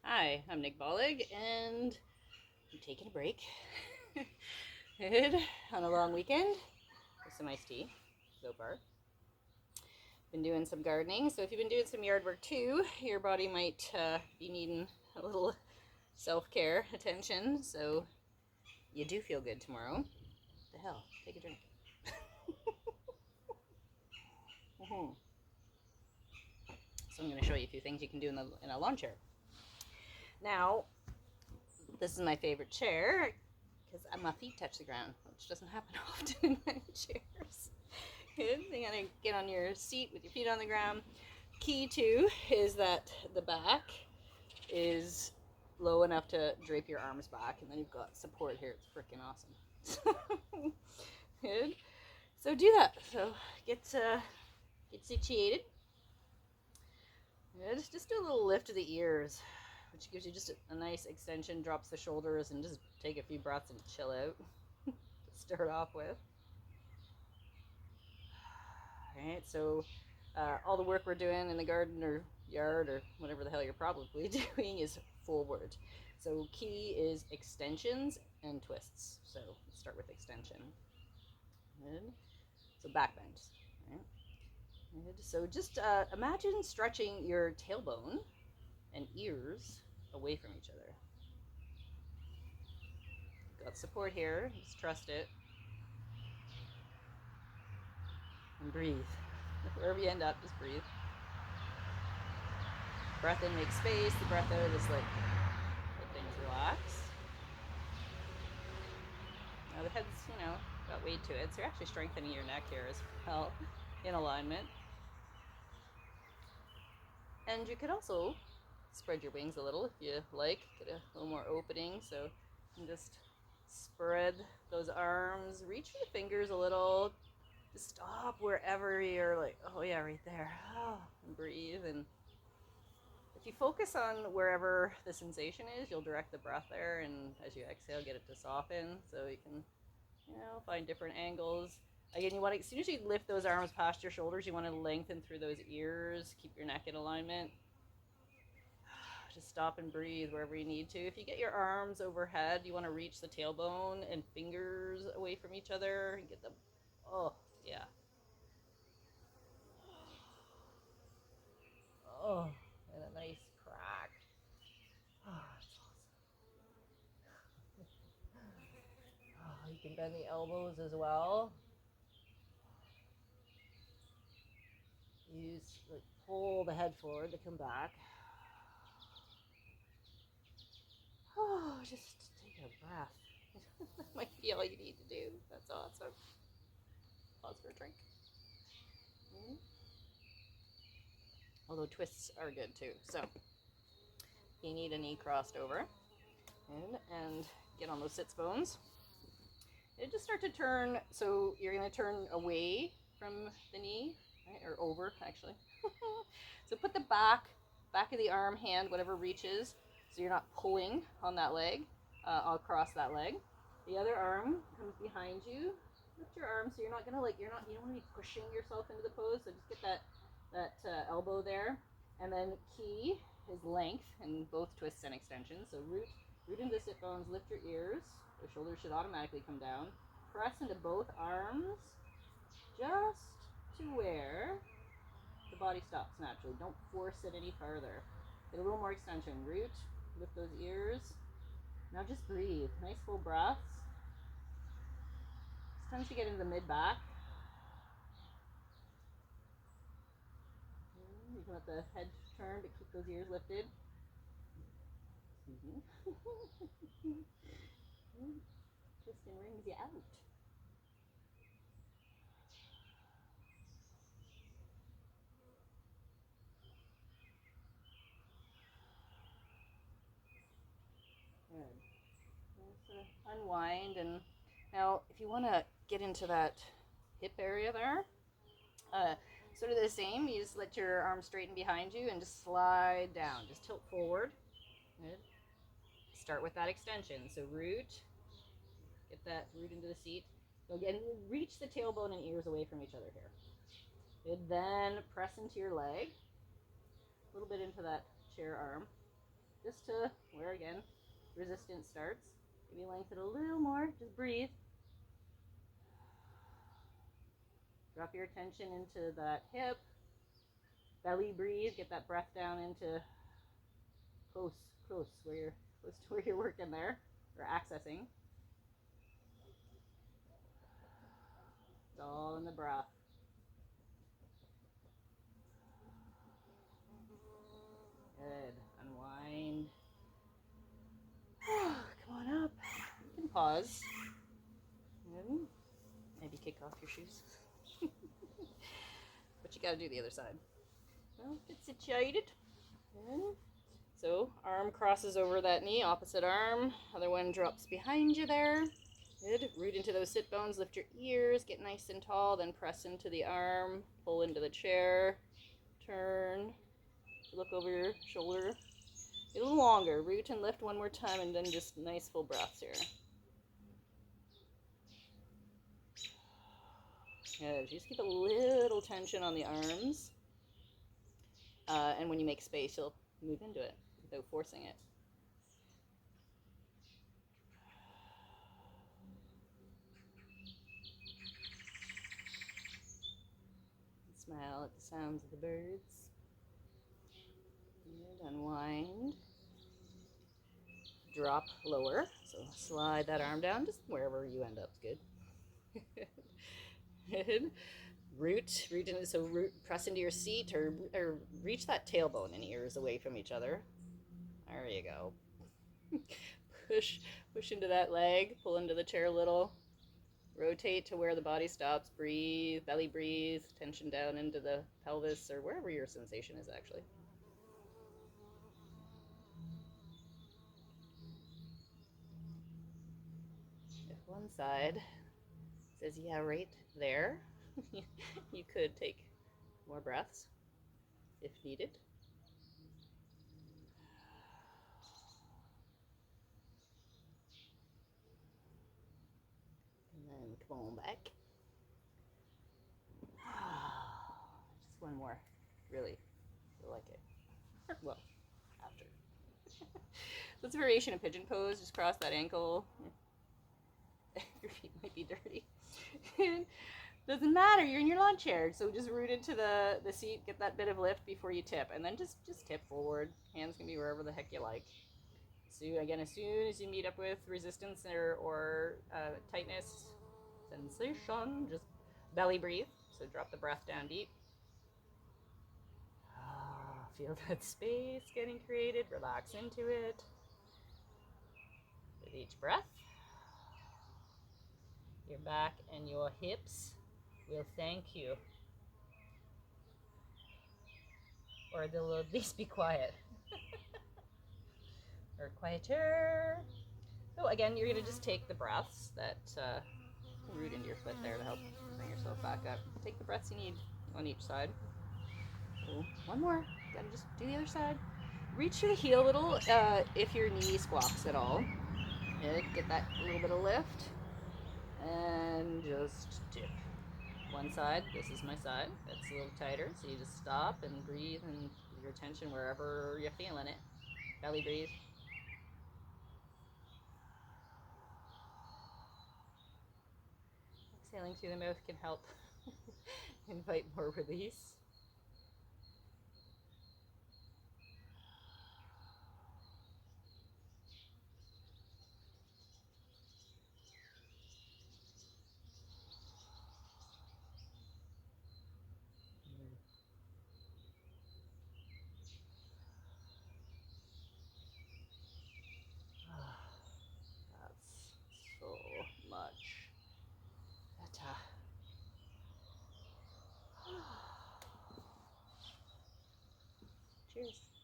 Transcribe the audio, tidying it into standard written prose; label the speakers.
Speaker 1: Hi, I'm Nick Bollig, and I'm taking a break. Good on a long weekend with some iced tea so far. Been doing some gardening, so if you've been doing some yard work too, your body might be needing a little self-care attention, so you do feel good tomorrow. What the hell? Take a drink. Mm-hmm. So I'm going to show you a few things you can do in a lawn chair. Now, this is my favorite chair because my feet touch the ground, which doesn't happen often in many chairs. Good. You gotta get on your seat with your feet on the ground. Key too is that the back is low enough to drape your arms back, and then you've got support here. It's freaking awesome. Good. So do that. So get situated. Good. Just do a little lift of the ears, which gives you just a nice extension, drops the shoulders, and just take a few breaths and chill out to start off with. All right, so all the work we're doing in the garden or yard or whatever the hell you're probably doing is forward. So key is extensions and twists. So let's start with extension. Good. So back bend. Right. Good. So just imagine stretching your tailbone and ears away from each other. Got support here, just trust it. And breathe. Wherever you end up, just breathe. Breath in makes space, the breath out is like, let things relax. Now the head's, got weight to it, so you're actually strengthening your neck here as well, in alignment. And you could also spread your wings a little if you like, get a little more opening, so you can just spread those arms, reach your fingers a little, just stop wherever you're like, oh yeah, right there, and breathe. And if you focus on wherever the sensation is, you'll direct the breath there, and as you exhale, get it to soften, so you can find different angles. Again, you want to, as soon as you lift those arms past your shoulders, you want to lengthen through those ears, keep your neck in alignment. Just stop and breathe wherever you need to. If you get your arms overhead, you want to reach the tailbone and fingers away from each other and get them, oh, yeah. Oh, and a nice crack. Oh, that's awesome. Oh, you can bend the elbows as well. Use, like, pull the head forward to come back. Oh, just take a breath. That might be all you need to do. That's awesome. Pause for a drink. Mm-hmm. Although twists are good too. So you need a knee crossed over and get on those sits bones. And just start to turn. So you're going to turn away from the knee, right? Or over actually. So put the back of the arm, hand, whatever reaches, so you're not pulling on that leg, across that leg. The other arm comes behind you. Lift your arm so you're not gonna you don't want to be pushing yourself into the pose. So just get that elbow there, and then key is length in both twists and extensions. So root into the sit bones. Lift your ears. The shoulders should automatically come down. Press into both arms, just to where the body stops naturally. Don't force it any farther. Get a little more extension. Root, lift those ears. Now just breathe. Nice full breaths. This tends to get into the mid-back. You can let the head turn, but keep those ears lifted. Twisting rings you out. Good. Just unwind, and now if you want to get into that hip area there, sort of the same. You just let your arms straighten behind you and just slide down. Just tilt forward. Good. Start with that extension. So root. Get that root into the seat. So again, reach the tailbone and ears away from each other here. Good. Then press into your leg. A little bit into that chair arm. just to where, again, resistance starts. Maybe lengthen a little more. Just breathe. Drop your attention into that hip. Belly breathe. Get that breath down into close to where you're working there or accessing. It's all in the breath. Good. Unwind. Come on up. You can pause. And maybe kick off your shoes. But you gotta do the other side. Well, get situated. And so arm crosses over that knee, opposite arm. Other one drops behind you there. Good. Root into those sit bones, lift your ears, get nice and tall, then press into the arm, pull into the chair, turn, look over your shoulder. Get a little longer. Root and lift one more time, and then just nice full breaths here. Good. Just keep a little tension on the arms. And when you make space, you'll move into it without forcing it. Smile at the sounds of the birds. Good. Unwind. Drop lower. So slide that arm down, just wherever you end up is good. Good. Root into, so press into your seat or reach that tailbone and ears away from each other. There you go. Push into that leg, pull into the chair a little. Rotate to where the body stops. Breathe, belly breathe, tension down into the pelvis or wherever your sensation is actually. If one side says, yeah, right there, you could take more breaths if needed. And then come on back. Just one more. Really, you'll like it. Well, after. So it's a variation of pigeon pose. Just cross that ankle. Your feet might be dirty. Doesn't matter, you're in your lawn chair. So just root into the seat, get that bit of lift before you tip, and then just tip forward. Hands can be wherever the heck you like. So again, as soon as you meet up with resistance or tightness, sensation, just belly breathe. So drop the breath down deep. Feel that space getting created. Relax into it. With each breath, your back and your hips will thank you. Or they'll at least be quiet. Or quieter. So again, you're going to just take the breaths that root into your foot there to help bring yourself back up. Take the breaths you need on each side. So one more. Gotta just do the other side. Reach your heel a little if your knee squawks at all. Good. Get that little bit of lift. And just dip. One side, this is my side. That's a little tighter, so you just stop and breathe and your attention wherever you're feeling it. Belly breathe. Exhaling through the mouth can help invite more release. That's so much better. Cheers.